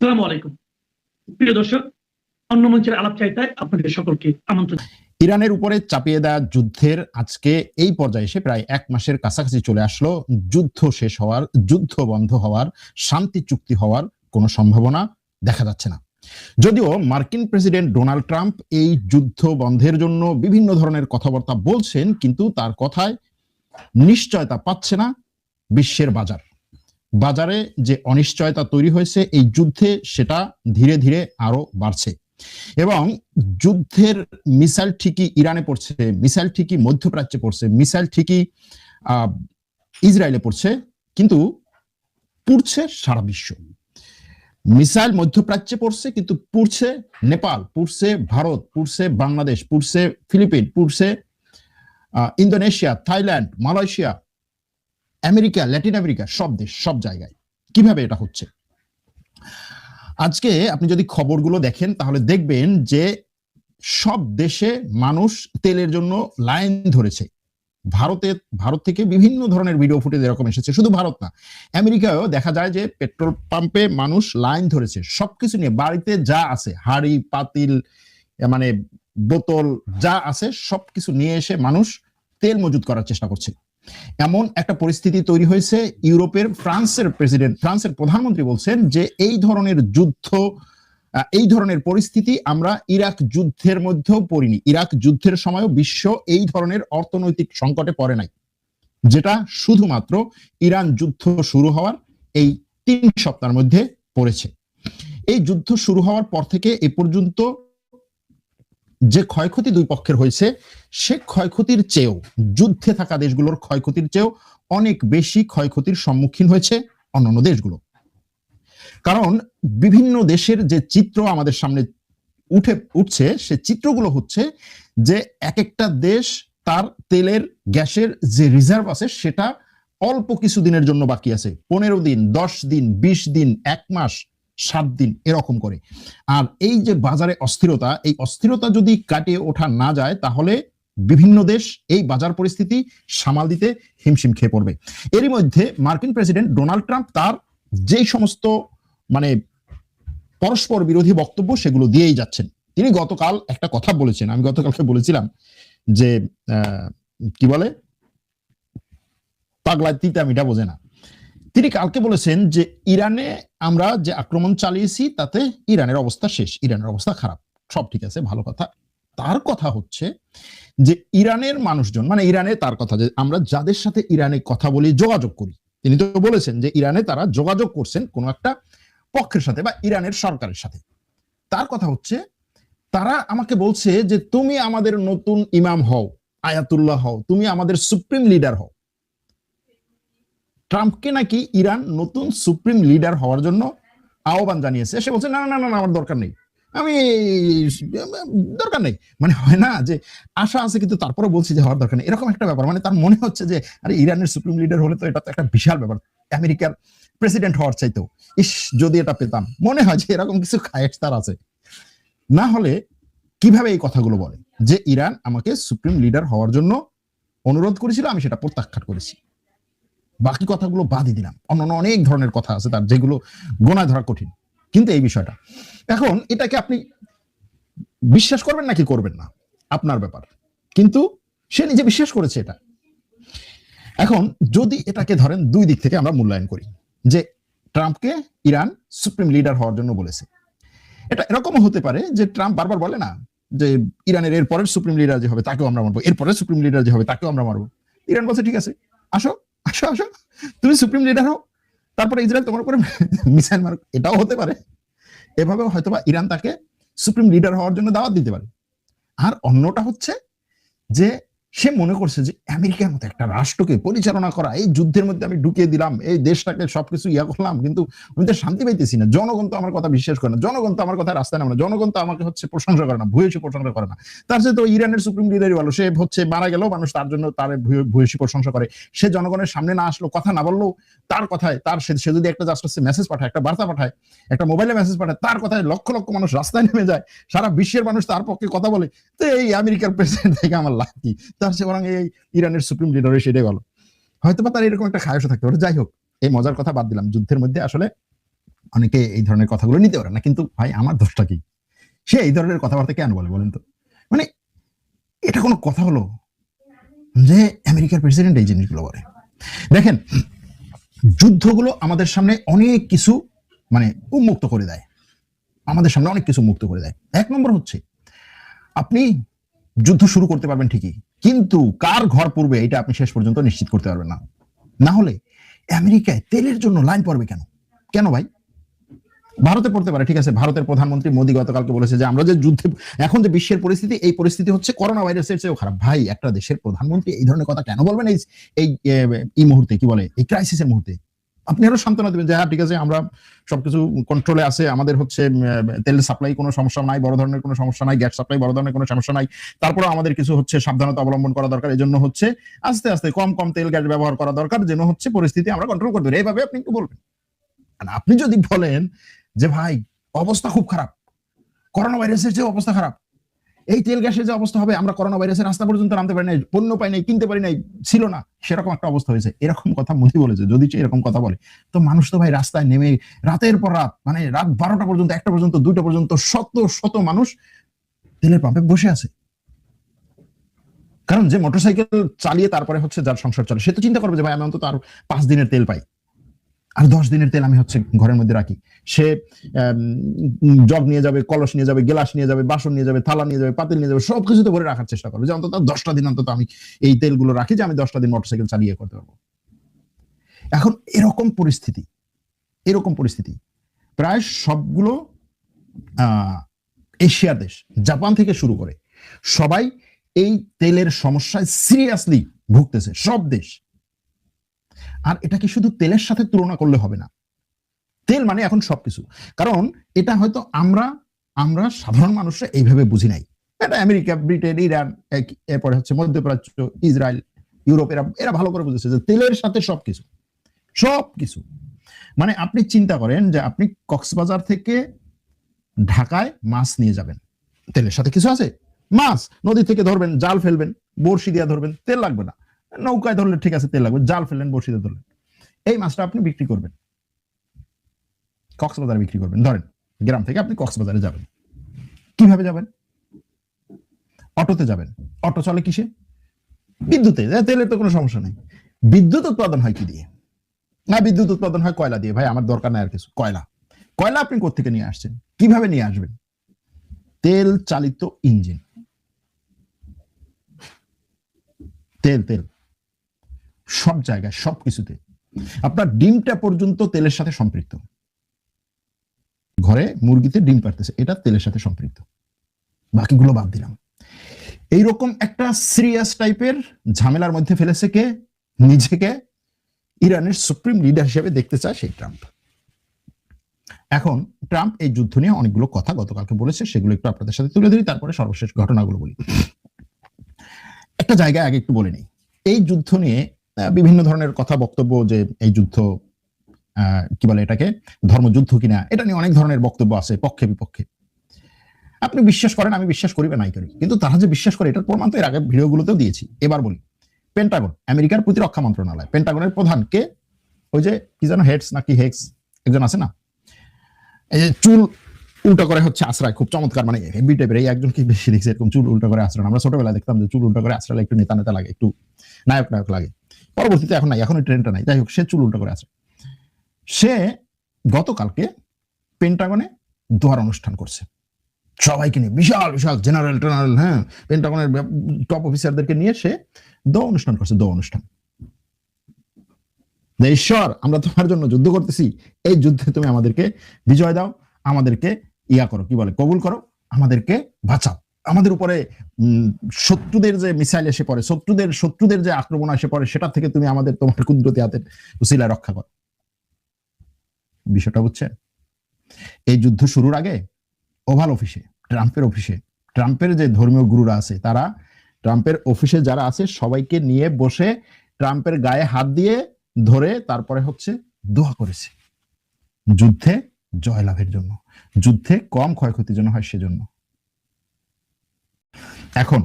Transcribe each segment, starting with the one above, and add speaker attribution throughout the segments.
Speaker 1: আসসালামু আলাইকুম প্রিয় দর্শক, অন্য মঞ্চের আলাপচারিতায় আপনাদের সকলকে আমন্ত্রণ।
Speaker 2: ইরানের উপরে চাপিয়ে দেওয়া যুদ্ধের আজকে এই পর্যায়ে এসে প্রায় 1 মাসের কাছাকাছি চলে আসলো। যুদ্ধ শেষ হওয়ার, যুদ্ধ বন্ধ হওয়ার, শান্তি চুক্তি হওয়ার কোনো সম্ভাবনা দেখা যাচ্ছে না। যদিও মার্কিন প্রেসিডেন্ট ডোনাল্ড ট্রাম্প এই যুদ্ধ বন্ধের জন্য বিভিন্ন ধরনের কথাবার্তা বলছেন, কিন্তু তার কথায় নিশ্চয়তা পাচ্ছে না বিশ্বের বাজার। বাজারে যে অনিশ্চয়তা তৈরি হয়েছে এই যুদ্ধে, সেটা ধীরে ধীরে আরো বাড়ছে এবং যুদ্ধের মিসাইল ঠিকই ইরানে পড়ছে, মিসাইল ঠিকই মধ্যপ্রাচ্যে পড়ছে, মিসাইল ঠিকই ইসরায়েলে পড়ছে, কিন্তু পুড়ছে সারা বিশ্ব। মিসাইল মধ্যপ্রাচ্যে পড়ছে, কিন্তু পুড়ছে নেপাল, পুড়ছে ভারত, পুড়ছে বাংলাদেশ, পুড়ছে ফিলিপিন, পুড়ছে Indonesia, Thailand, Malaysia, America, Latin America, সব দেশ, সব জায়গায়। কিভাবে এটা হচ্ছে? আজকে আপনি যদি খবরগুলো দেখেন তাহলে দেখবেন যে সব দেশে মানুষ তেলের জন্য লাইন ধরেছে। ভারত থেকে বিভিন্ন ধরনের ভিডিও ফুটেজ এরকম এসেছে, শুধু ভারত না, আমেরিকায়ও দেখা যায় যে পেট্রোল পাম্পে মানুষ লাইন ধরেছে। সবকিছু নিয়ে, বাড়িতে যা আছে, হাড়ি পাতিল, মানে বোতল যা আছে সবকিছু নিয়ে এসে মানুষ তেল মজুত করার চেষ্টা করছে। এমন একটা পরিস্থিতি তৈরি হয়েছে। ইউরোপের ফ্রান্সের প্রধানমন্ত্রী বলছেন যে এই ধরনের যুদ্ধ, এই ধরনের পরিস্থিতি আমরা ইরাক যুদ্ধের মধ্যেও পড়িনি। ইরাক যুদ্ধের সময়ও বিশ্ব এই ধরনের অর্থনৈতিক সংকটে পড়ে নাই, যেটা শুধুমাত্র ইরান যুদ্ধ শুরু হওয়ার এই 3 সপ্তাহের মধ্যে পড়েছে। এই যুদ্ধ শুরু হওয়ার পর থেকে এ পর্যন্ত যে ক্ষয়ক্ষতি দুই পক্ষের হয়েছে, সে ক্ষয়ক্ষতির চেয়েও, যুদ্ধে থাকা দেশগুলোর ক্ষয়ক্ষতির চেয়েও অনেক বেশি ক্ষয়ক্ষতির সম্মুখীন হয়েছে অন্যান্য দেশগুলো। কারণ বিভিন্ন দেশের যে চিত্র আমাদের সামনে উঠছে, সে চিত্রগুলো হচ্ছে যে এক একটা দেশ তার তেলের, গ্যাসের যে রিজার্ভ আছে সেটা অল্প কিছু দিনের জন্য বাকি আছে, 15 দিন, 10 দিন, 20 দিন, 1 মাস, 7 দিন, এরকম করে। আর এই যে বাজারে অস্থিরতা, এই অস্থিরতা যদি কাটিয়ে ওঠা না যায় তাহলে বিভিন্ন দেশ এই বাজার পরিস্থিতি সামাল দিতে হিমশিম খেয়ে পড়বে। এরই মধ্যে মার্কিন প্রেসিডেন্ট ডোনাল্ড ট্রাম্প তার যেই সমস্ত মানে পরস্পর বিরোধী বক্তব্য সেগুলো দিয়েই যাচ্ছেন। তিনি গতকাল একটা কথা বলেছেন, আমি গতকালকে বলেছিলাম যে কি বলে, পাগলায় তিতা মিঠা বোঝে না। তিনি কালকে বলেছেন যে ইরানে আমরা যে আক্রমণ চালিয়েছি তাতে ইরানের অবস্থা শেষ, ইরানের অবস্থা খারাপ, সব ঠিক আছে, ভালো কথা। তার কথা হচ্ছে যে ইরানের মানুষজন, মানে ইরানে, তার কথা যে আমরা যাদের সাথে ইরানে কথা বলি, যোগাযোগ করি, তিনি তো বলেছেন যে ইরানে তারা যোগাযোগ করছেন কোনো একটা পক্ষের সাথে বা ইরানের সরকারের সাথে। তার কথা হচ্ছে তারা আমাকে বলছে যে তুমি আমাদের নতুন ইমাম হও, আয়াতুল্লাহ হও, তুমি আমাদের সুপ্রিম লিডার হও। ট্রাম্পকে নাকি ইরান নতুন সুপ্রিম লিডার হওয়ার জন্য আহ্বান জানিয়েছে। সে বলছে না না না, আমার দরকার নেই, আমি দরকার নেই। মানে হয় না যে আশা আছে কিন্তু তারপরে বলছি যে হওয়ার দরকার নেই, এরকম একটা ব্যাপার। মানে তার মনে হচ্ছে যে আরে ইরানের সুপ্রিম লিডার হলে তো এটা তো একটা বিশাল ব্যাপার, আমেরিকার প্রেসিডেন্ট হওয়ার চাইতেও, ইস যদি এটা পেতাম, মনে হয় যে এরকম কিছু খায়েশ তার আছে। না হলে কিভাবে এই কথাগুলো বলে যে ইরান আমাকে সুপ্রিম লিডার হওয়ার জন্য অনুরোধ করেছিল, আমি সেটা প্রত্যাখ্যান করেছি। বাকি কথাগুলো বাদই দিলাম, অন্যান্য অনেক ধরনের কথা আছে তার, যেগুলো গোনায় ধরা কঠিন। কিন্তু এই বিষয়টা এখন, এটাকে আপনি বিশ্বাস করবেন নাকি করবেন না আপনার ব্যাপার, কিন্তু সে নিজে বিশ্বাস করেছে এটা। এখন যদি এটাকে ধরেন দুই দিক থেকে আমরা মূল্যায়ন করি, যে ট্রাম্পকে ইরান সুপ্রিম লিডার হওয়ার জন্য বলেছে, এটা এরকমও হতে পারে যে ট্রাম্প বারবার বলে না যে ইরানের এরপরের সুপ্রিম লিডার যে হবে তাকেও আমরা মারবো, এরপরের সুপ্রিম লিডার যে হবে তাকেও আমরা মারবো। ইরান বলছে ঠিক আছে, আসো আসো আসো, তুমি সুপ্রিম লিডার হও, তারপরে ইসরায়েল তোমার উপরে মিসাইল মারো। এটাও হতে পারে, এভাবেও হয়তোবা ইরান তাকে সুপ্রিম লিডার হওয়ার জন্য দাওয়াত দিতে পারে। আর অন্যটা হচ্ছে যে সে মনে করছে যে আমেরিকার মতো একটা রাষ্ট্রকে পরিচালনা করা, এই যুদ্ধের মধ্যে আমি ঢুকিয়ে দিলাম, এই দেশটাকে সবকিছু ইয়া করলাম, কিন্তু আমি তো শান্তি পাইতেছি না, জনগণ তো আমার কথা বিশ্বাস করে না, জনগণ তো আমার কথা রাস্তায় নামে না, জনগণ তো আমাকে হচ্ছে প্রশংসা করে না, ভূয়সী প্রশংসা করে না। তার সাথে তো ইরানের সুপ্রিম লিডারই ভালো, সে হচ্ছে মারা গেলেও মানুষ তার জন্য তার ভূয়সী প্রশংসা করে, সে জনগণের সামনে না আসলো, কথা না বললেও তার কথায়, তার সে যদি একটা জাস্ট মেসেজ পাঠায়, একটা বার্তা পাঠায়, একটা মোবাইলে মেসেজ পাঠায়, তার কথায় লক্ষ লক্ষ মানুষ রাস্তায় নেমে যায়, সারা বিশ্বের মানুষ তার পক্ষে কথা বলে, তো এই আমেরিকার প্রেসিডেন্ট থেকে আমার লাভ কি? তার সে বরং এই ইরানের সুপ্রিম লিডার সেটাই ভালো। হয়তো বা তার এরকম একটা খায়সা থাকতে পারে। যাই হোক, এই মজার কথা বাদ দিলাম। যুদ্ধের মধ্যে আসলে অনেকে এই ধরনের কথাগুলো নিতে পারে না, কিন্তু ভাই আমার দোষটা কি? সে এই ধরনের কথাবার্তা কেন বলে বলেন তো? মানে এটা কোনো কথা হলো যে আমেরিকার প্রেসিডেন্ট এই জিনিসগুলো বলে? দেখেন, যুদ্ধগুলো আমাদের সামনে অনেক কিছু মানে উন্মুক্ত করে দেয়, আমাদের সামনে অনেক কিছু মুক্ত করে দেয়। এক নম্বর হচ্ছে, আপনি যুদ্ধ শুরু করতে পারবেন ঠিকই, কিন্তু কার ঘর পড়বে এটা আপনি শেষ পর্যন্ত নিশ্চিত করতে পারবেন না। না হলে আমেরিকায় তেলের জন্য লাইন পড়বে কেন? কেন ভাই? ভারতে পড়তে পারে, ঠিক আছে। ভারতের প্রধানমন্ত্রী মোদী গতকালকে বলেছে যে আমরা যে যুদ্ধে, এখন যে বিশ্বের পরিস্থিতি, এই পরিস্থিতি হচ্ছে করোনা ভাইরাসের চেয়েও খারাপ। ভাই, একটা দেশের প্রধানমন্ত্রী এই ধরনের কথা কেন বলবেন এই এই এই মুহূর্তে, কি বলে, এই ক্রাইসিসের মুহূর্তে? আপনি আরো সান্ত্বনা দেবেন যে হ্যাঁ ঠিক আছে, আমরা সবকিছু কন্ট্রোলে আছে, আমাদের হচ্ছে তেলের সাপ্লাই কোনো সমস্যা নাই, বড় ধরনের কোনো সমস্যা নাই, গ্যাস সাপ্লাই বড় ধরনের কোনো সমস্যা নাই, তারপরে আমাদের কিছু হচ্ছে সাবধানতা অবলম্বন করা দরকার, এই জন্য হচ্ছে আস্তে আস্তে কম কম তেল গ্যাস ব্যবহার করা দরকার, যেন হচ্ছে পরিস্থিতি আমরা কন্ট্রোল করতে পারি। এইভাবে আপনি একটু বলবেন। আর আপনি যদি বলেন যে ভাই অবস্থা খুব খারাপ, করোনা ভাইরাসের যে অবস্থা খারাপ, এই তেল গ্যাসের যে অবস্থা হবে, আমরা করোনা ভাইরাসের রাস্তা পর্যন্ত নামতে পারি নাই, পণ্য পাই নাই, কিনতে পারি নাই, ছিল না, সেরকম একটা অবস্থা হয়েছে, এরকম কথা মোদি বলেছে। যদি সে এরকম কথা বলে, তো মানুষ তো ভাই রাস্তায় নেমে রাতের পর রাত, মানে রাত 12টা পর্যন্ত, 1টা পর্যন্ত, 2টা পর্যন্ত শত শত মানুষ তেলের পাম্পে বসে আছে। কারণ যে মোটরসাইকেল চালিয়ে তারপরে হচ্ছে যার সংসার চলে, সে তো চিন্তা করবে যে ভাই আমি অন্তত আর 5 দিনের তেল পাই, আর 10 দিনের তেল আমি হচ্ছে ঘরের মধ্যে রাখি। সে জগ নিয়ে যাবে, কলস নিয়ে যাবে, গ্লাস নিয়ে যাবে, বাসন নিয়ে যাবে, থালা নিয়ে যাবে, পাতিল নিয়ে যাবে, সবকিছুতে ভরে রাখার চেষ্টা করবে যে অন্তত 10টা দিন অন্তত আমি এই তেলগুলো রাখি, যে আমি 10টা দিন মোটরসাইকেল চালিয়ে করতে পারবো। এখন এরকম পরিস্থিতি প্রায় সবগুলো এশিয়ার দেশ, জাপান থেকে শুরু করে সবাই এই তেলের সমস্যায় সিরিয়াসলি ভুগতেছে, সব দেশ। আর এটাকে শুধু তেলের সাথে তুলনা করলে হবে না, তেল মানে এখন সবকিছু। কারণ এটা হয়তো আমরা সাধারণ মানুষরা এইভাবে বুঝি নাই। এটা আমেরিকা, ব্রিটেন, ইরান, এরপরে হচ্ছে মধ্যপ্রাচ্য, ইসরায়েল, ইউরোপ, এরা ভালো করে বুঝেছে যে তেলের সাথে সবকিছু। মানে আপনি চিন্তা করেন যে আপনি কক্সবাজার থেকে ঢাকায় মাছ নিয়ে যাবেন, তেলের সাথে কিছু আছে? মাছ নদী থেকে ধরবেন, জাল ফেলবেন, বড়শি দিয়ে ধরবেন, তেল লাগবে না। নৌকায় ধরলে ঠিক আছে তেল লাগবে, জাল ফেললেন, বড়শি দিয়ে ধরলেন, এই মাছটা আপনি বিক্রি করবেন, কক্সবাজারে বিক্রি করবেন। ধরেন গ্রাম থেকে আপনি কক্সবাজারে যাবেন, কিভাবে যাবেন? অটোতে যাবেন। অটো চলে কিসে? বিদ্যুতে। তেলের তো কোনো সমস্যা নেই। বিদ্যুৎ উৎপাদন হয় কি দিয়ে? না, বিদ্যুৎ উৎপাদন হয় কয়লা দিয়ে। ভাই আমার দরকার নাই আর কিছু। কয়লা আপনি কোত্থেকে নিয়ে আসছেন? কিভাবে নিয়ে আসবেন? তেল চালিত ইঞ্জিন, তেল সব জায়গায়, সবকিছুতে। আপনার ডিমটা পর্যন্ত তেলের সাথে সম্পৃক্ত। ঘরে মুরগিতে ডিম পারতেছে, এটা তেলের সাথে সম্পৃক্ত। বাকিগুলো বাদ দিলাম। এইরকম একটা সিরিয়াস টাইপের ঝামেলার মধ্যে ফেলেছে কে? নিজেকে ইরানের সুপ্রিম লিডার হিসেবে দেখতে চায় সেই ট্রাম্প। এখন ট্রাম্প এই যুদ্ধ নিয়ে অনেকগুলো কথা গতকালকে বলেছে, সেগুলো একটু আপনাদের সাথে তুলে ধরি, তারপরে সর্বশেষ ঘটনাগুলো বলি। একটা জায়গায় আগে একটু বলে নেই, এই যুদ্ধ নিয়ে বিভিন্ন ধরনের কথা বক্তব্য, যে এই যুদ্ধ কি বলে এটাকে, ধর্মযুদ্ধ কিনা, এটা নিয়ে অনেক ধরনের বক্তব্য আছে, পক্ষে বিপক্ষে। আপনি বিশ্বাস করেন, আমি বিশ্বাস করি বা নাই করি, কিন্তু তারা যে বিশ্বাস করে এটার প্রমাণ তো এর আগে ভিডিওগুলোতেও দিয়েছি। এবার বলি, পেন্টাগন, আমেরিকার প্রতিরক্ষা মন্ত্রণালয়, পেন্টাগনের প্রধান কে? ওই যে কি যেন হেডস নাকি হেক্স একজন আছে না, এই যে চুল উল্টা করে হচ্ছে আশ্রয়, খুব চমৎকার, মানে হেভি টাইপের। এই একজন কি বেশি দেখছে এরকম চুল উল্টা করে আশ্রয়? আমরা ছোটবেলায় দেখতাম যে চুল উল্টা করে আশ্রয় একটু নেতা লাগে, একটু নায়ক লাগে। পরবর্তীতে এখন নাই, এখন ওই ট্রেনটা নাই। যাই হোক, সে চুল উল্টা করে আছে। সে গতকালকে পেন্টাগনে দোয়ার অনুষ্ঠান করছে, সবাইকে নিয়ে, বিশাল বিশাল জেনারেল, হ্যাঁ, পেন্টাগনের টপ অফিসারদেরকে নিয়ে সে অনুষ্ঠান করছে। অনুষ্ঠান, ঈশ্বর আমরা তোমার জন্য যুদ্ধ করতেছি, এই যুদ্ধে তুমি আমাদেরকে বিজয় দাও, আমাদেরকে করো, কি বলে, কবুল করো, আমাদেরকে বাঁচাও, আমাদের উপরে শত্রুদের যে মিসাইল এসে পড়ে, শত্রুদের যে আক্রমণ এসে পড়ে, সেটা থেকে তুমি আমাদের তোমার কুদরতি হাতের উসিলায় রক্ষা করো। বিষয়টা বুঝছেন? এই যুদ্ধ শুরুর আগে ওভাল অফিসে, ট্রাম্পের যে ধর্মীয় গুরুরা আছে, তারা ট্রাম্পের অফিসে যারা আছে সবাইকে নিয়ে বসে ট্রাম্পের গায়ে হাত দিয়ে ধরে তারপরে হচ্ছে দোয়া করেছে, যুদ্ধে জয়লাভের জন্য, যুদ্ধে কম ক্ষয়ক্ষতির জন্য হয় সেজন্য। এখন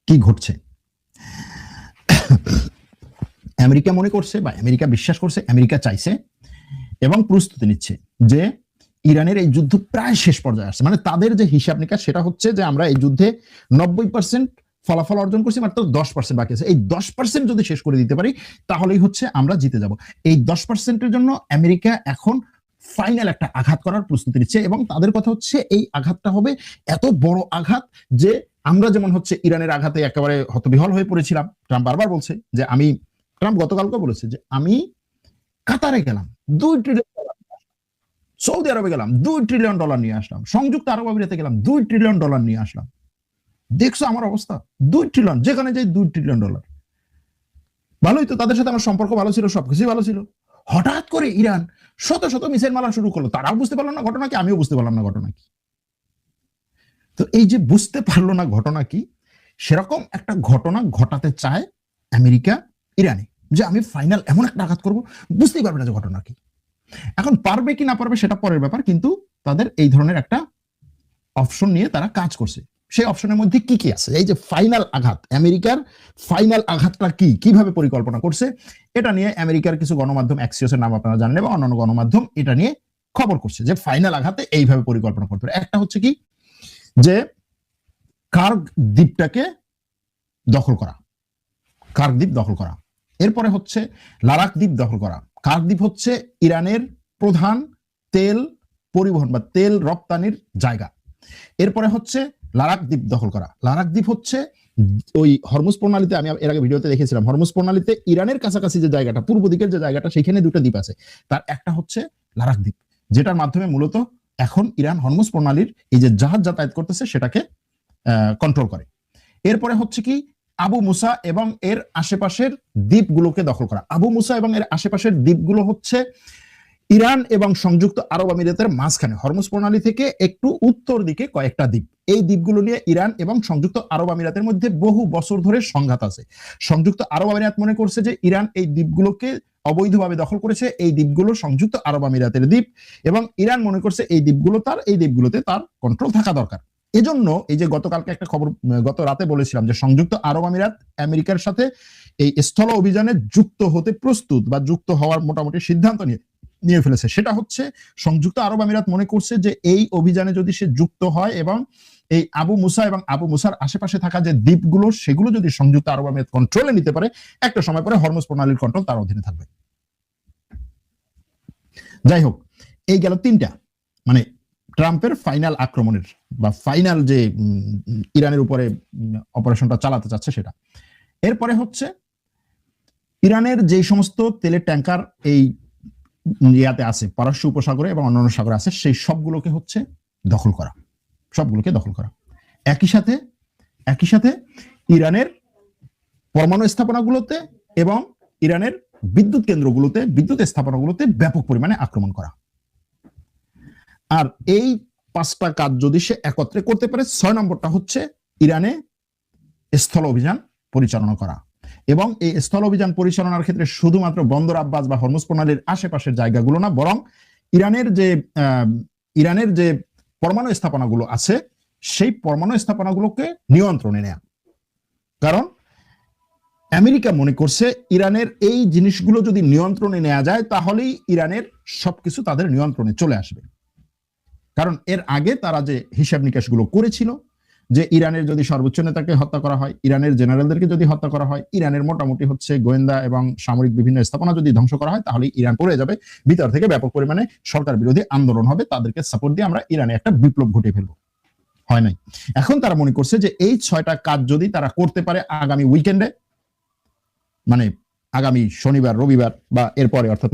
Speaker 2: কি ঘটছে? আমেরিকা মনে করছে বা আমেরিকা বিশ্বাস করছে, আমেরিকা চাইছে এবং প্রস্তুতি নিচ্ছে যে ইরানের এই যুদ্ধ প্রায় শেষ পর্যায়ে আসছে। মানে তাদের যে হিসাব নিকাশ সেটা হচ্ছে যে আমরা এই যুদ্ধে 90% ফলাফল অর্জন করছি, মাত্র 10% বাকি আছে। এই 10% যদি শেষ করে দিতে পারি তাহলেই হচ্ছে আমরা জিতে যাব। এই 10%-এর জন্য আমেরিকা এখন ফাইনাল একটা আঘাত করার প্রস্তুতি নিচ্ছে এবং তাদের কথা হচ্ছে এই আঘাতটা হবে এত বড় আঘাত যে আমরা যেমন হচ্ছে ইরানের আঘাতে একেবারে হতবিহল হয়ে পড়েছিলাম। ট্রাম্প বারবার বলছে যে ট্রাম্প গতকালকে বলেছে যে আমি কাতারে গেলাম, $2 ট্রিলিয়ন, সৌদি আরবে গেলাম $2 ট্রিলিয়ন নিয়ে আসলাম, সংযুক্ত আরব আমিরাতে গেলাম $2 ট্রিলিয়ন নিয়ে আসলাম। দেখছো আমার অবস্থা, $2 ট্রিলিয়ন, যেখানে যাই $2 ট্রিলিয়ন। ভালোই তো, তাদের সাথে আমার সম্পর্ক ভালো ছিল, সবকিছুই ভালো ছিল। হঠাৎ করে ইরান শত শত মিসাইল মারা শুরু করলো, তারাও বুঝতে পারলো না ঘটনা কি, আমিও বুঝতে পারলাম না ঘটনা কি। তো এই যে বুঝতে পারলো না ঘটনা কি, সেরকম একটা ঘটনা ঘটাতে চায় আমেরিকা ইরানে, যে আমি ফাইনাল এমন একটা আঘাত করবো বুঝতেই পারবে না যে ঘটনা কি। এখন পারবে কি না পারবে সেটা পরের ব্যাপার, কিন্তু তাদের এই ধরনের একটা অপশন নিয়ে তারা কাজ করছে। সেই অপশনের মধ্যে কি কি আছে, এই যে ফাইনাল আঘাত, আমেরিকার ফাইনাল আঘাতটা কি, কিভাবে পরিকল্পনা করছে, এটা নিয়ে আমেরিকার কিছু গণমাধ্যম, অ্যাক্সিওসের নাম আপনারা জানেন এবং অন্যান্য গণমাধ্যম এটা নিয়ে খবর করছে যে ফাইনাল আঘাতে এইভাবে পরিকল্পনা করতে পারে। একটা হচ্ছে কি, যে কার্গ দ্বীপটাকে দখল করা, কার্গ দ্বীপ দখল করা। এরপরে হচ্ছে লারাক দ্বীপ দখল করা। কার্গ দ্বীপ হচ্ছে ইরানের প্রধান তেল পরিবহন বা তেল রপ্তানির জায়গা। এরপরে হচ্ছে লারাক দ্বীপ দখল করা। লারাক দ্বীপ হচ্ছে ওই হরমুজ প্রণালীতে, আমি এর আগে ভিডিওতে দেখেছিলাম, হরমুজ প্রণালীতে ইরানের কাছাকাছি যে জায়গাটা, পূর্ব দিকের যে জায়গাটা, সেখানে দুটো দ্বীপ আছে, তার একটা হচ্ছে লারাক দ্বীপ, যেটার মাধ্যমে মূলত এখন ইরান হরমুজ প্রণালীর এই যে জাহাজ যাতায়াত করতেছে সেটাকে কন্ট্রোল করে। এরপরে হচ্ছে কি, আবু মুসা এবং এর আশেপাশের দ্বীপগুলোকে দখল করা। আবু মুসা এবং এর আশেপাশের দ্বীপগুলো হচ্ছে ইরান এবং সংযুক্ত আরব আমিরাতের মাঝখানে, হরমুজ প্রণালী থেকে একটু উত্তর দিকে কয়েকটা দ্বীপ। এই দ্বীপগুলো নিয়ে ইরান এবং সংযুক্ত আরব আমিরাতের মধ্যে বহু বছর ধরে সংঘাত আছে। সংযুক্ত আরব আমিরাত মনে করছে যে ইরান এই দ্বীপগুলোকে অবৈধভাবে দখল করেছে, এই দ্বীপগুলো সংযুক্ত আরব আমিরাতের দ্বীপ, এবং ইরান মনে করছে এই দ্বীপগুলো তার, এই দ্বীপগুলোতে তার কন্ট্রোল থাকা দরকার। এজন্য এই যে গতকালকে একটা খবর, গত রাতে বলেছিলাম যে সংযুক্ত আরব আমিরাত আমেরিকার সাথে এই স্থল অভিযানে যুক্ত হতে প্রস্তুত বা যুক্ত হওয়ার মোটামুটি সিদ্ধান্ত নিয়ে ফেলেছে। সেটা হচ্ছে সংযুক্ত আরব আমিরাত মনে করছে যে এই অভিযানে যদি সে যুক্ত হয় এবং এই আবু মুসা এবং আবু মুসার আশেপাশে থাকা যে দ্বীপগুলো সেগুলো যদি সংযুক্ত আরব আমিরাত কন্ট্রোলে নিতে পারে, একটা সময় পরে হরমুজ প্রণালীর কন্ট্রোল তার অধীনে থাকবে। যাই হোক, এই গেল তিনটা, মানে ট্রাম্পের ফাইনাল আক্রমণের বা ফাইনাল যে ইরানের উপরে অপারেশনটা চালাতে চাচ্ছে সেটা। এরপরে হচ্ছে ইরানের যে সমস্ত তেলের ট্যাঙ্কার এই ইয়াতে আছে, পারস্য উপসাগরে এবং অন্যান্য সাগরে আছে, সেই সবগুলোকে হচ্ছে দখল করা, সবগুলোকে দখল করা। একই সাথে ইরানের পরমাণু স্থাপনাগুলোতে এবং ইরানের বিদ্যুৎ কেন্দ্রগুলোতে, বিদ্যুৎ স্থাপনাগুলোতে ব্যাপক পরিমাণে আক্রমণ করা। আর এই পাঁচটা কাজ যদি সে একত্রে করতে পারে, 6 নম্বরটা হচ্ছে ইরানে স্থল অভিযান পরিচালনা করা। এবং এই স্থল অভিযান পরিচালনার ক্ষেত্রে শুধুমাত্র বন্দর আব্বাস বা হরমুজ প্রণালীর আশেপাশের জায়গাগুলো না, বরং ইরানের যে পরমাণু স্থাপনাগুলো আছে সেই পরমাণু স্থাপনাগুলোকে নিয়ন্ত্রণে নেয়া। কারণ আমেরিকা মনে করছে ইরানের এই জিনিসগুলো যদি নিয়ন্ত্রণে নেওয়া যায় তাহলেই ইরানের সবকিছু তাদের নিয়ন্ত্রণে চলে আসবে। কারণ এর আগে তারা যে হিসাব নিকাশগুলো করেছিল যে ইরানের যদি সর্বোচ্চ নেতাকে হত্যা করা হয়, ইরানের জেনারেলদেরকে যদি হত্যা করা হয়, ইরানের মোটামুটি হচ্ছে গোয়েন্দা এবং সামরিক বিভিন্ন স্থাপনা যদি ধ্বংস করা হয়, তাহলে ইরান পড়ে যাবে, ভিতর থেকে ব্যাপক পরিমাণে সরকার বিরোধী আন্দোলন হবে, তাদেরকে সাপোর্ট দিয়ে আমরা ইরানে একটা বিপ্লব ঘটিয়ে ফেলবো। হয় নাই। এখন তারা মনে করছে যে এই 6টা কাজ যদি তারা করতে পারে আগামী উইকেন্ডে, মানে আগামী শনিবার রবিবার বা এরপরে, অর্থাৎ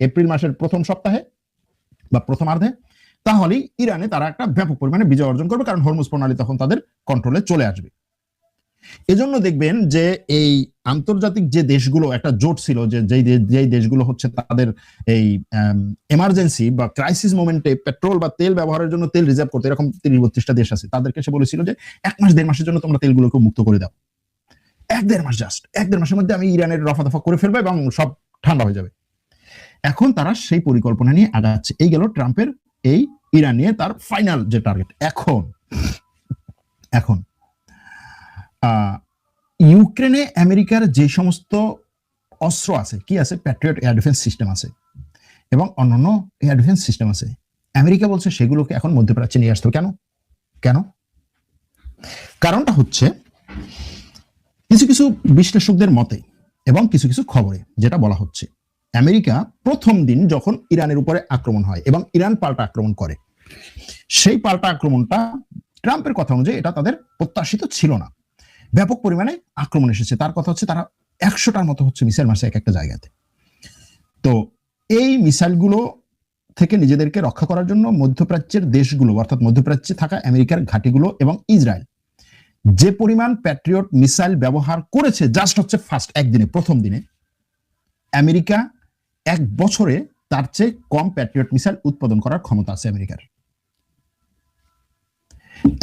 Speaker 2: এপ্রিল মাসের প্রথম সপ্তাহে বা প্রথমার্ধে, তাহলেই ইরানে তারা একটা ব্যাপক পরিমাণে বিজয় অর্জন করবে, কারণ হরমুজ প্রণালী তখন তাদের কন্ট্রোলে চলে আসবে। এজন্য দেখবেন যে এই আন্তর্জাতিক যে দেশগুলো একটা জোট ছিল, যে যেই দেশগুলো হচ্ছে তাদের এই এমার্জেন্সি বা ক্রাইসিস মোমেন্টে পেট্রোল বা তেল ব্যবহারের জন্য তেল রিজার্ভ করতে, এরকম 30-32টা দেশ আছে, তাদেরকে সে বলেছিল যে 1 মাস 1.5 মাসের জন্য তোমরা তেলগুলোকে মুক্ত করে দাও। 1-1.5 মাস, জাস্ট 1-1.5 মাসের মধ্যে আমি ইরানের রফা দফা করে ফেলবো এবং সব ঠান্ডা হয়ে যাবে। এখন তারা সেই পরিকল্পনা নিয়ে আগাচ্ছে। এই গেল ট্রাম্পের এই ইরান নিয়ে তার ফাইনাল যে টার্গেট। এখন ইউক্রেনে আমেরিকার যে সমস্ত অস্ত্র আছে, কি আছে, প্যাট্রিয়ট এয়ার ডিফেন্স সিস্টেম আছে, এবং অন্যান্য এয়ার ডিফেন্স সিস্টেম আছে। আমেরিকা বলছে সেগুলোকে এখন মধ্যপ্রাচ্যে নিয়ে আসতে হবে। কেন কেন কারণটা হচ্ছে কিছু কিছু বিশ্লেষকদের মতে এবং কিছু কিছু খবরে যেটা বলা হচ্ছে, আমেরিকা প্রথম দিন যখন ইরানের উপরে আক্রমণ হয় এবং ইরান পাল্টা আক্রমণ করে, সেই পাল্টা আক্রমণটা ট্রাম্পের কথা অনুযায়ী এটা তাদের প্রত্যাশিত ছিল না। ব্যাপক পরিমাণে আক্রমণ এসেছে। তার কথা হচ্ছে তারা 100টার মতো হচ্ছে মিসাইল মারছে এক একটা জায়গাতে। তো এই মিসাইলগুলো থেকে নিজেদেরকে রক্ষা করার জন্য মধ্যপ্রাচ্যের দেশগুলো, অর্থাৎ মধ্যপ্রাচ্যে থাকা আমেরিকার ঘাঁটিগুলো এবং ইসরায়েল যে পরিমাণ প্যাট্রিয়ট মিসাইল ব্যবহার করেছে, জাস্ট হচ্ছে ফার্স্ট একদিনে, প্রথম দিনে আমেরিকা এক বছরে তার চেয়ে কম প্যাট্রিয়ট মিসাইল উৎপাদন করার ক্ষমতা আছে আমেরিকার।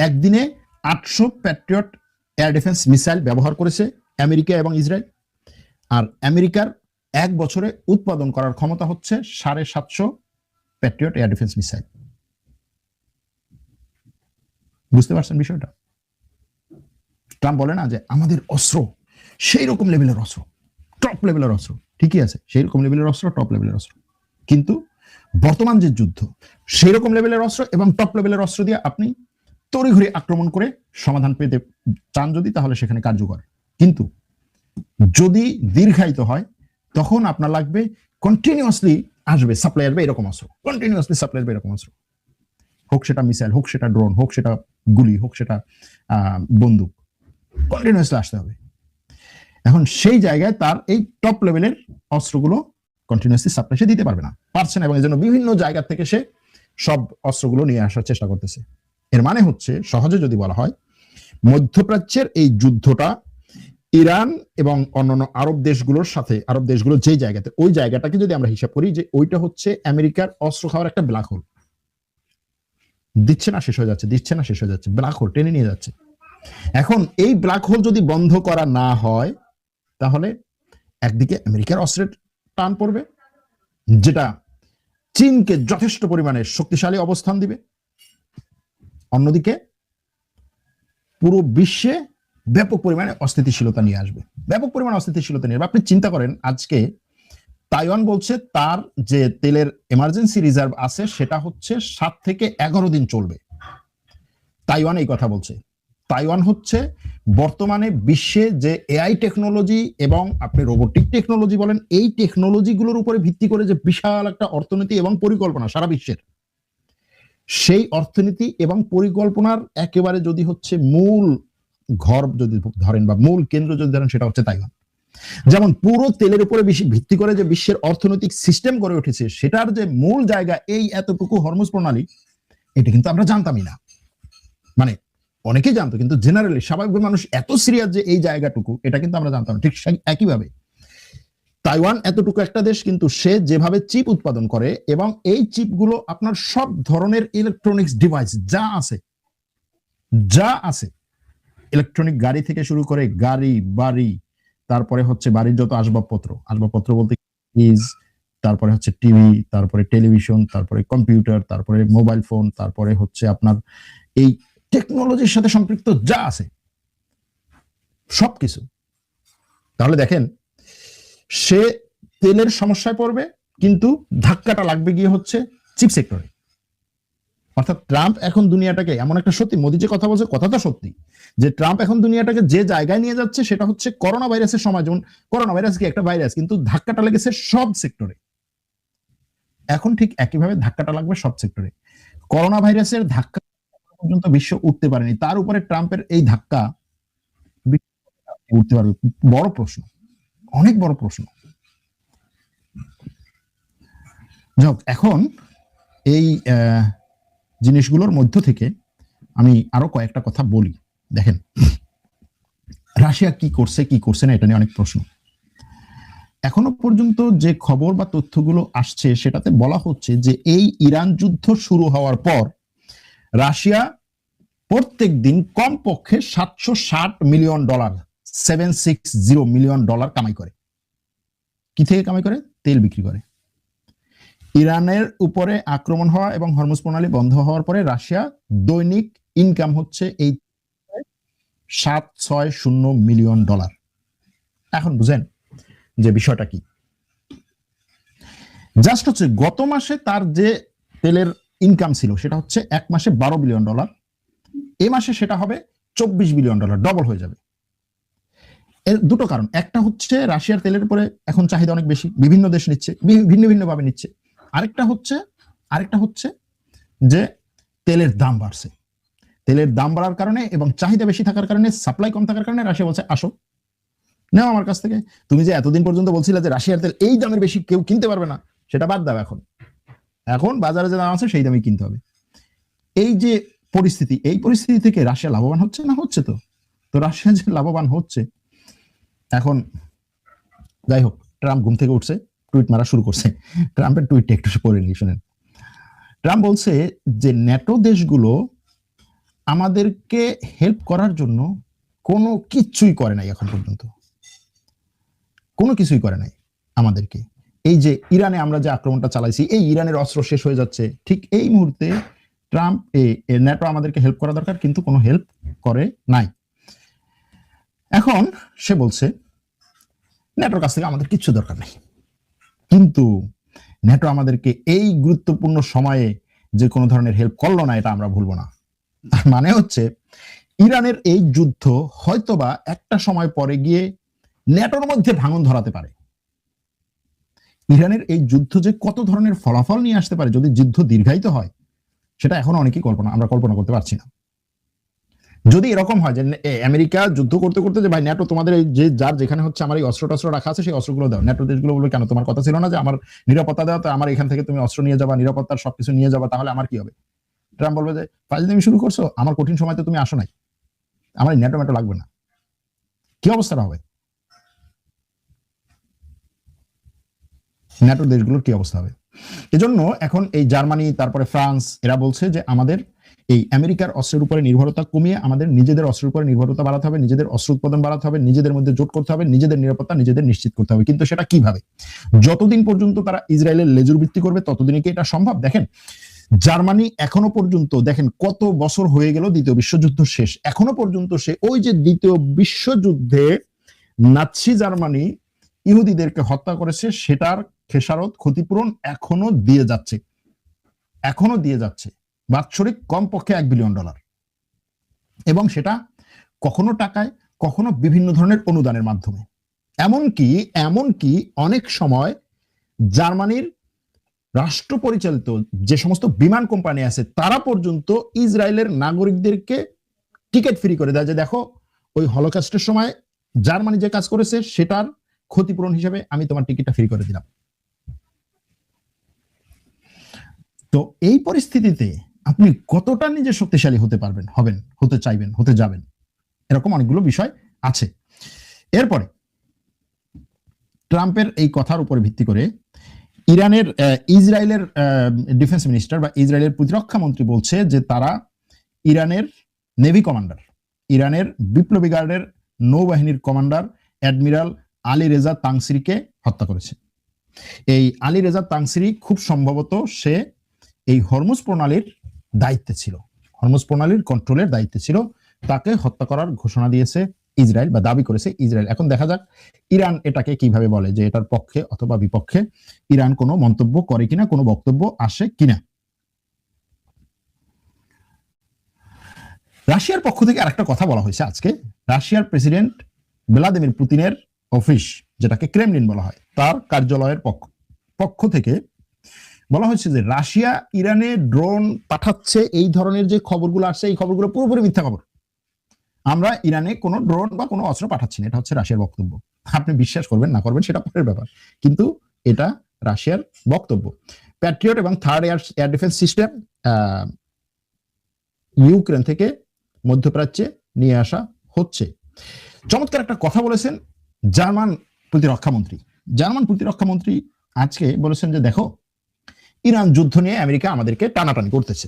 Speaker 2: একদিনে 800 প্যাট্রিয়ট এয়ার ডিফেন্স মিসাইল ব্যবহার করেছে আমেরিকা এবং ইসরায়েল, আর আমেরিকার এক বছরে উৎপাদন করার ক্ষমতা হচ্ছে 750 প্যাট্রিয়ট এয়ার ডিফেন্স মিসাইল। বুঝতে পারছেন বিষয়টা? ট্রাম্প বলে না যে আমাদের অস্ত্র সেই রকম লেভেলের অস্ত্র, টপ লেভেলের অস্ত্র, ঠিকই আছে, সেই রকম লেভেলের অস্ত্র, টপ লেভেলের অস্ত্র, কিন্তু বর্তমান যে যুদ্ধ সেই রকম লেভেলের অস্ত্র এবং টপ লেভেলের অস্ত্র দিয়ে আপনি তড়িঘড়ি আক্রমণ করে সমাধান পেতে চান যদি, তাহলে সেখানে কার্যকর। কিন্তু যদি দীর্ঘায়িত হয় তখন আপনার লাগবে কন্টিনিউয়াসলি আসবে সাপ্লাই, আসবে এরকম অস্ত্র, কন্টিনিউয়াসলি সাপ্লাই আসবে এরকম অস্ত্র, হোক সেটা মিসাইল, হোক সেটা ড্রোন, হোক সেটা গুলি, হোক সেটা বন্দুক, কন্টিনিউয়াসলি আসতে হবে। এখন সেই জায়গায় তার এই টপ লেভেলের অস্ত্রগুলো কন্টিনিউয়াসলি সাপ্লাই সে দিতে পারবে না, পারছে না, এবং এই জন্য বিভিন্ন জায়গা থেকে সে সব অস্ত্রগুলো নিয়ে আসার চেষ্টা করতেছে। এর মানে হচ্ছে সহজে যদি বলা হয়, মধ্যপ্রাচ্যের এই যুদ্ধটা ইরান এবং অন্যান্য আরব দেশগুলোর সাথে, আরব দেশগুলো যেই জায়গাতে, ওই জায়গাটাকে যদি আমরা হিসাব করি যে ওইটা হচ্ছে আমেরিকার অস্ত্র খাওয়ার একটা ব্ল্যাক হোল, দিচ্ছে না শেষ হয়ে যাচ্ছে, দিচ্ছে না শেষ হয়ে যাচ্ছে, ব্ল্যাক হোল টেনে নিয়ে যাচ্ছে। এখন এই ব্ল্যাক হোল যদি বন্ধ করা না হয় তাহলে একদিকে আমেরিকার অস্ত্রের টান পড়বে, যেটা চীনকে যথেষ্ট পরিমাণে শক্তিশালী অবস্থান দিবে, অন্যদিকে পুরো বিশ্বে ব্যাপক পরিমাণে অস্থিতিশীলতা নিয়ে আসবে, ব্যাপক পরিমাণে অস্থিতিশীলতা নিয়ে আসবে। আপনি চিন্তা করেন, আজকে তাইওয়ান বলছে তার যে তেলের এমার্জেন্সি রিজার্ভ আছে সেটা হচ্ছে 7 থেকে 11 দিন চলবে। তাইওয়ান এই কথা বলছে। তাইওয়ান হচ্ছে বর্তমানে বিশ্বে যে এআই টেকনোলজি এবং আপনি রোবোটিক টেকনোলজি বলেন, এই টেকনোলজিগুলোর উপরে ভিত্তি করে যে বিশাল একটা অর্থনীতি এবং পরিকল্পনা সারা বিশ্বের, সেই অর্থনীতি এবং পরিকল্পনার একেবারে যদি হচ্ছে মূল ঘর যদি ধরেন বা মূল কেন্দ্র যদি ধরেন, সেটা হচ্ছে তাইওয়ান। যেমন পুরো তেলের উপরে বেশি ভিত্তি করে যে বিশ্বের অর্থনৈতিক সিস্টেম গড়ে উঠেছে, সেটার যে মূল জায়গা এই এতটুকু হরমুজ প্রণালী, এটা কিন্তু আমরা জানতামই না। মানে অনেকেই জানতো, কিন্তু জেনারেলি স্বাভাবিক মানুষ এত সিরিয়াস যে এই জায়গাটুকু, এটা কিন্তু আমরা জানতাম না। ঠিক একইভাবে তাইওয়ান এতটুকু একটা দেশ, কিন্তু সে যেভাবে চিপ উৎপাদন করে এবং এই চিপগুলো আপনার সব ধরনের ইলেকট্রনিক্স ডিভাইস যা আছে, ইলেকট্রনিক গাড়ি থেকে শুরু করে গাড়ি, বাড়ি, তারপরে হচ্ছে বাড়ির যত আসবাবপত্র বলতে ফ্রিজ, তারপরে হচ্ছে টিভি, তারপরে টেলিভিশন, তারপরে কম্পিউটার, তারপরে মোবাইল ফোন, তারপরে হচ্ছে আপনার এই টেকনোলজির সাথে সম্পৃক্ত যা আছে সবকিছু। তাহলে দেখেন, সে তেলের সমস্যায় পড়বে, কিন্তু ধাক্কাটা লাগবে গিয়ে হচ্ছে চিপ সেক্টরে। অর্থাৎ ট্রাম্প এখন দুনিয়াটাকে এমন একটা, সত্যি মোদি যে কথা বলছে কথাটা সত্যি, যে ট্রাম্প এখন দুনিয়াটাকে যে জায়গায় নিয়ে যাচ্ছে সেটা হচ্ছে করোনা ভাইরাসের সময়, যেমন করোনা ভাইরাস কি একটা ভাইরাস, কিন্তু ধাক্কাটা লেগেছে সব সেক্টরে। এখন ঠিক একইভাবে ধাক্কাটা লাগবে সব সেক্টরে। করোনা ভাইরাসের ধাক্কা পর্যন্ত বিশ্ব উঠতে পারেনি, তার উপরে ট্রাম্পের এই ধাক্কা উঠতে পারবে? বড় প্রশ্ন, অনেক বড় প্রশ্ন। যাক, এখন এই জিনিসগুলোর মধ্য থেকে আমি আরো কয়েকটা কথা বলি। দেখেন, রাশিয়া কি করছে না, এটা নিয়ে অনেক প্রশ্ন। এখনো পর্যন্ত যে খবর বা তথ্যগুলো আসছে সেটাতে বলা হচ্ছে যে এই ইরান যুদ্ধ শুরু হওয়ার পর রাশিয়া প্রত্যেক দিন কমপক্ষে $760 মিলিয়ন, $760 মিলিয়ন কামাই করে। কি থেকে কামাই করে? তেল বিক্রি করে। ইরানের উপরে আক্রমণ হওয়া এবং হরমুজ প্রণালী বন্ধ হওয়ার পরে রাশিয়া দৈনিক ইনকাম হচ্ছে এই $760 মিলিয়ন। এখন বুঝেন যে বিষয়টা কি। জাস্ট হচ্ছে গত মাসে তার যে তেলের ইনকাম ছিল সেটা হচ্ছে এক মাসে $12 বিলিয়ন, এ মাসে সেটা হবে $24 বিলিয়ন, ডবল হয়ে যাবে। এর দুটো কারণ, একটা হচ্ছে রাশিয়ার তেলের উপরে এখন চাহিদা অনেক বেশি, বিভিন্ন দেশ নিচ্ছে, ভিন্ন ভিন্ন ভাবে নিচ্ছে। আরেকটা হচ্ছে যে তেলের দাম বাড়ছে, তেলের দাম বাড়ার কারণে এবং চাহিদা বেশি থাকার কারণে, সাপ্লাই কম থাকার কারণে রাশিয়া বলছে আসো নাও আমার কাছ থেকে। তুমি যে এতদিন পর্যন্ত বলছিলে যে রাশিয়ার তেল এই দামের বেশি কেউ কিনতে পারবে না, সেটা বাদ দাও, এখন বাজারে যে দাম আছে সেই দামে কিনতে হবে। এই যে পরিস্থিতি, এই পরিস্থিতি থেকে রাশিয়া লাভবান হচ্ছে না? হচ্ছে। তো রাশিয়া যে লাভবান হচ্ছে, এখন যাই হোক, ট্রাম্প ঘুম থেকে উঠছে, টুইট মারা শুরু করছে। ট্রাম্পের টুইটটা একটু পড়ে নিই, শুনেন। ট্রাম্প বলছে যে ন্যাটো দেশগুলো আমাদেরকে হেল্প করার জন্য কোনো কিছুই করে নাই, এখন পর্যন্ত কোনো কিছুই করে নাই আমাদেরকে। এই যে ইরানে আমরা যে আক্রমণটা চালাইছি, এই ইরানের অস্ত্র শেষ হয়ে যাচ্ছে, ঠিক এই মুহূর্তে ট্রাম্প ন্যাটো আমাদেরকে হেল্প করা দরকার, কিন্তু কোনো হেল্প করে নাই। এখন সে বলছে ন্যাটোর কাছ থেকে আমাদের কিচ্ছু দরকার নেই, কিন্তু ন্যাটো আমাদেরকে এই গুরুত্বপূর্ণ সময়ে যে কোনো ধরনের হেল্প করলো না, এটা আমরা ভুলবো না। তার মানে হচ্ছে ইরানের এই যুদ্ধ হয়তোবা একটা সময় পরে গিয়ে ন্যাটোর মধ্যে ভাঙন ধরাতে পারে। ইরানের এই যুদ্ধ যে কত ধরনের ফলাফল নিয়ে আসতে পারে যদি যুদ্ধ দীর্ঘায়িত হয়, সেটা এখন অনেকেই আমরা কল্পনা করতে পারছি না। যদি এরকম হয় যে আমেরিকা যুদ্ধ করতে করতে যে ভাই ন্যাটো তোমাদের এই যে যার যেখানে হচ্ছে আমার এই অস্ত্র টস্ত্র রাখা আছে সেই অস্ত্রগুলো দাও, ন্যাটো দেশগুলো বলবে কেন, তোমার কথা ছিল না যে আমার নিরাপত্তা দেওয়া, তো আমার এখান থেকে তুমি অস্ত্র নিয়ে যাবা, নিরাপত্তার সবকিছু নিয়ে যাবা, তাহলে আমার কি হবে? ট্রাম্প বলবে যে ফাজলামি শুরু করছো, আমার কঠিন সময় তো তুমি আসো নাই, আমার ন্যাটো ম্যাটো লাগবে না। কি অবস্থাটা হবে? ন্যাটো দেশগুলোর কি অবস্থা হবে? এজন্য এখন এই জার্মানি, তারপরে ফ্রান্স, এরা বলছে যে আমাদের এই আমেরিকার অস্ত্রের উপরে নির্ভরতা কমিয়ে আমাদের নিজেদের অস্ত্রের উপরে নির্ভরতা বাড়াতে হবে, নিজেদের অস্ত্র উৎপাদন বাড়াতে হবে, নিজেদের মধ্যে জোট করতে হবে, নিজেদের নিরাপত্তা নিজেদের নিশ্চিত করতে হবে। কিন্তু সেটা কিভাবে? যতদিন পর্যন্ত তারা ইসরায়েলের লেজুর ভিত্তি করবে ততদিনই কি এটা সম্ভব? দেখেন জার্মানি এখনো পর্যন্ত, দেখেন কত বছর হয়ে গেল দ্বিতীয় বিশ্বযুদ্ধ শেষ, এখনো পর্যন্ত সে ওই যে দ্বিতীয় বিশ্বযুদ্ধে নাৎসি জার্মানি ইহুদিদেরকে হত্যা করেছে সেটার খেসারত, ক্ষতিপূরণ এখনো দিয়ে যাচ্ছে বাৎসরিক কমপক্ষে $1 বিলিয়ন, এবং সেটা কখনো টাকায়, কখনো বিভিন্ন ধরনের অনুদানের মাধ্যমে। এমনকি অনেক সময় জার্মানির রাষ্ট্র পরিচালিত যে সমস্ত বিমান কোম্পানি আছে তারা পর্যন্ত ইসরায়েলের নাগরিকদেরকে টিকিট ফ্রি করে দেয়, যে দেখো ওই হলোকস্টের সময় জার্মানি যে কাজ করেছে সেটার ক্ষতিপূরণ হিসেবে আমি তোমার টিকিটটা ফ্রি করে দিলাম। তো এই পরিস্থিতিতে আপনি কতটা নিজে শক্তিশালী হতে চাইবেন, হতে যাবেন, এরকম অনেকগুলো বিষয় আছে। এরপরে ট্রাম্পের এই কথার উপর ভিত্তি করে ইসরায়েলের ডিফেন্স মিনিস্টার বা ইসরায়েলের প্রতিরক্ষা মন্ত্রী বলছে যে তারা ইরানের নেভি কমান্ডার, ইরানের বিপ্লবী গার্ডের নৌবাহিনীর কমান্ডার অ্যাডমিরাল আলী রেজা তাংসিরিকে হত্যা করেছে। এই আলী রেজা তাংসিরি খুব সম্ভবত সে এই হরমুজ প্রণালীর দায়িত্বে ছিল, হরমুজ প্রণালীর কন্ট্রোলের দায়িত্বে ছিল, তাকে হত্যা করার ঘোষণা দিয়েছে ইসরায়েল বা দাবি করেছে ইসরায়েল। এখন দেখা যাক ইরান এটাকে কিভাবে বলে, যে এটার পক্ষে অথবা বিপক্ষে ইরান কোনো মন্তব্য করে কিনা, কোনো বক্তব্য আসে কিনা। রাশিয়ার পক্ষ থেকে আরেকটা কথা বলা হয়েছে আজকে। রাশিয়ার প্রেসিডেন্ট ভ্লাদিমির পুতিনের অফিস, যেটাকে ক্রেমলিন বলা হয়, তার কার্যালয়ের পক্ষ থেকে বলা হয়েছে যে রাশিয়া ইরানে ড্রোন পাঠাচ্ছে, এই ধরনের যে খবরগুলো আসছে এই খবরগুলো পুরোপুরি মিথ্যা খবর, আমরা ইরানে কোনো ড্রোন বা কোনো অস্ত্র পাঠাচ্ছি না। এটা হচ্ছে রাশিয়ার বক্তব্য। আপনি বিশ্বাস করবেন না করবেন সেটা পরের ব্যাপার, কিন্তু এটা রাশিয়ার বক্তব্য। প্যাট্রিয়ট এবং third air defence system Ukraine থেকে মধ্যপ্রাচ্যে নিয়ে আসা হচ্ছে। চমৎকার একটা কথা বলেছেন জার্মান প্রতিরক্ষা মন্ত্রী আজকে বলেছেন যে দেখো ইরান যুদ্ধ নিয়ে আমেরিকা আমাদেরকে টানাটানি করতেছে,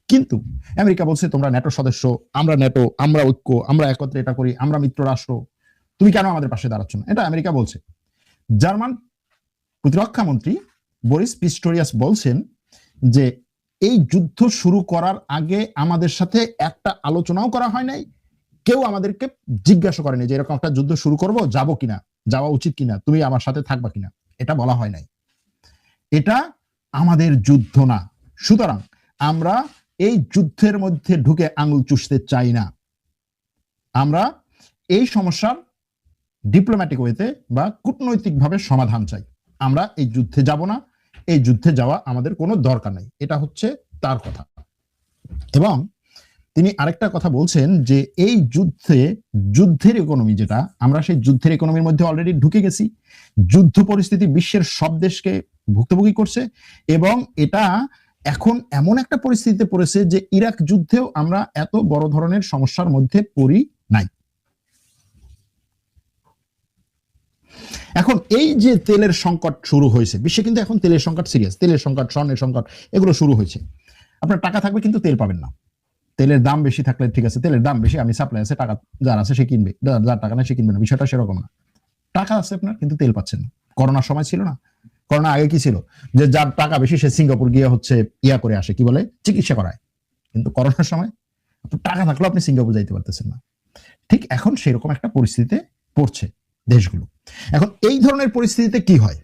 Speaker 2: কিন্তু আমেরিকা বলছে তোমরা ন্যাটো সদস্য, আমরা ন্যাটো, আমরা ঐক্য, আমরা একত্রে এটা করি, আমরা মিত্র রাষ্ট্র, তুমি কেন আমাদের পাশে দাঁড়াচ্ছ না? এটা আমেরিকা বলছে। জার্মান প্রতিরক্ষা মন্ত্রী বরিস পিস্টোরিয়াস বলছেন যে এই যুদ্ধ শুরু করার আগে আমাদের সাথে একটা আলোচনাও করা হয় নাই, কেউ আমাদেরকে জিজ্ঞাসা করেনি যে এরকম একটা যুদ্ধ শুরু করব, যাবো কিনা, যাওয়া উচিত কিনা, তুমি আমার সাথে থাকবা কিনা, এটা বলা হয় নাই। এটা আমাদের যুদ্ধ না। সুতরাং আমরা এই যুদ্ধের মধ্যে ঢুকে আঙুল চুষতে চাই না। আমরা এই সমস্যার ডিপ্লোম্যাটিক ওয়েতে বা কূটনৈতিকভাবে সমাধান চাই। আমরা এই যুদ্ধে যাব না, এই যুদ্ধে যাওয়া আমাদের কোনো দরকার নাই। এটা হচ্ছে তার কথা। এবং তিনি আরেকটা কথা বলছেন যে এই যুদ্ধের ইকোনমি যেটা, আমরা সেই যুদ্ধের ইকোনমির মধ্যে অলরেডি ঢুকে গেছি। যুদ্ধ পরিস্থিতি বিশ্বের সব দেশকে ভুক্তভোগী করছে এবং এটা এখন এমন একটা পরিস্থিতিতে পড়েছে যে ইরাক যুদ্ধেও আমরা এত বড় ধরনের সমস্যার মধ্যে পড়ি নাই। এখন এই যে তেলের সংকট শুরু হয়েছে বিশ্বে, কিন্তু এখন তেলের সংকট সিরিয়াস, তেলের সংকট, স্বর্ণের সংকট, এগুলো শুরু হয়েছে। আপনার টাকা থাকবে কিন্তু তেল পাবেন না। তেলের দাম বেশি থাকলে ঠিক আছে, তেলের দাম বেশি, আমি সাপ্লাই আছে, টাকা যার আছে সে কিনবে, যার টাকা নেই সে কিনবে না, বিষয়টা সেরকম না। টাকা আছে আপনার কিন্তু তেল পাচ্ছেন না। করোনার সময় ছিল না? করোনা আগে কি ছিল? যে যার টাকা বেশি সে সিঙ্গাপুর গিয়ে হচ্ছে ইয়া করে আসে, কি বলে, চিকিৎসা করায়। কিন্তু করোনার সময় টাকা থাকলেও আপনি সিঙ্গাপুর যাইতে পারতেছেন না। ঠিক এখন সেরকম একটা পরিস্থিতিতে পড়ছে দেশগুলো। এখন এই ধরনের পরিস্থিতিতে কি হয়?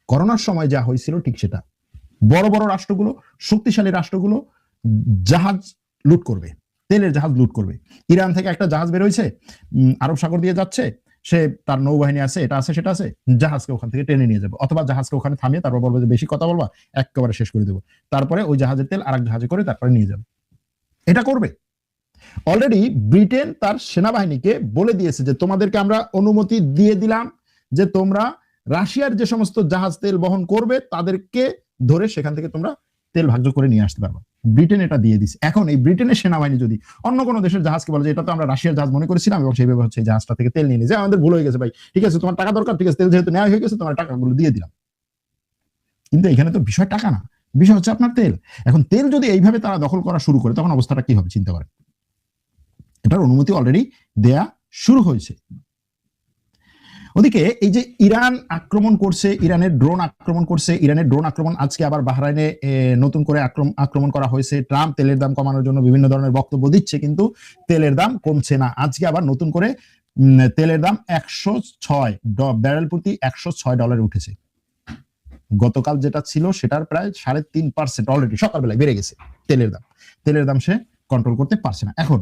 Speaker 2: করোনার সময় যা হয়েছিল ঠিক সেটা। বড় বড় রাষ্ট্রগুলো, শক্তিশালী রাষ্ট্রগুলো জাহাজ লুট করবে, তেলের জাহাজ লুট করবে। ইরান থেকে একটা জাহাজ বের হয়েছে, আরব সাগর দিয়ে যাচ্ছে, সে তার নৌবাহিনী আছে, এটা আছে সেটা আছে, জাহাজকে ওখান থেকে টেনে নিয়ে যাবে, অথবা জাহাজকে ওখানে থামিয়ে তারপর বলবে যে বেশি কথা বলবা, একেবারে শেষ করে দেবো। তারপরে ওই জাহাজের তেল আরেক জাহাজে করে তারপরে নিয়ে যাবে। এটা করবে। অলরেডি ব্রিটেন তার সেনাবাহিনীকে বলে দিয়েছে যে তোমাদেরকে আমরা অনুমতি দিয়ে দিলাম যে তোমরা রাশিয়ার যে সমস্ত জাহাজ তেল বহন করবে তাদেরকে ধরে সেখান থেকে তোমরা তেল ভাগ্য করে নিয়ে আসতে পারবা। ব্রিটেন এটা দিয়ে দিচ্ছে। এখন এই ব্রিটেনের সেনাবাহিনী যদি অন্য কোনো দেশের জাহাজকে বলে যে এটা তো আমরা রাশিয়ার জাহাজ মনে করেছিলাম এবং সেইভাবে হচ্ছে জাহাজটা থেকে তেল নিয়ে নিয়ে যায়, আমাদের ভুল হয়ে গেছে ভাই, ঠিক আছে তোমার টাকা দরকার, ঠিক আছে তেল যেহেতু নেওয়া হয়ে গেছে তোমার টাকাগুলো দিয়ে দিলাম। কিন্তু এখানে তো বিষয় টাকা না, বিষয় হচ্ছে আপনার তেল। এখন তেল যদি এইভাবে তারা দখল করা শুরু করে তখন অবস্থাটা কি হবে চিন্তা করেন। এটার অনুমতি অলরেডি দেয়া শুরু হয়েছে। ওদিকে এই যে ইরান আক্রমণ করছে, ইরানের ড্রোন আক্রমণ করছে, ইরানের ড্রোন আক্রমণ আজকে আবার বাহরাইনে নতুন করে আক্রমণ করা হয়েছে। ট্রাম্প তেলের দাম কমানোর জন্য বিভিন্ন ধরনের বক্তব্য দিচ্ছে, কিন্তু তেলের দাম কমছে না। আজকে আবার নতুন করে তেলের দাম 106 ব্যারেল প্রতি $106 উঠেছে। গতকাল যেটা ছিল সেটার প্রায় 3.5% অলরেডি সকালবেলায় বেড়ে গেছে তেলের দাম। তেলের দাম সে কন্ট্রোল করতে পারছে না। এখন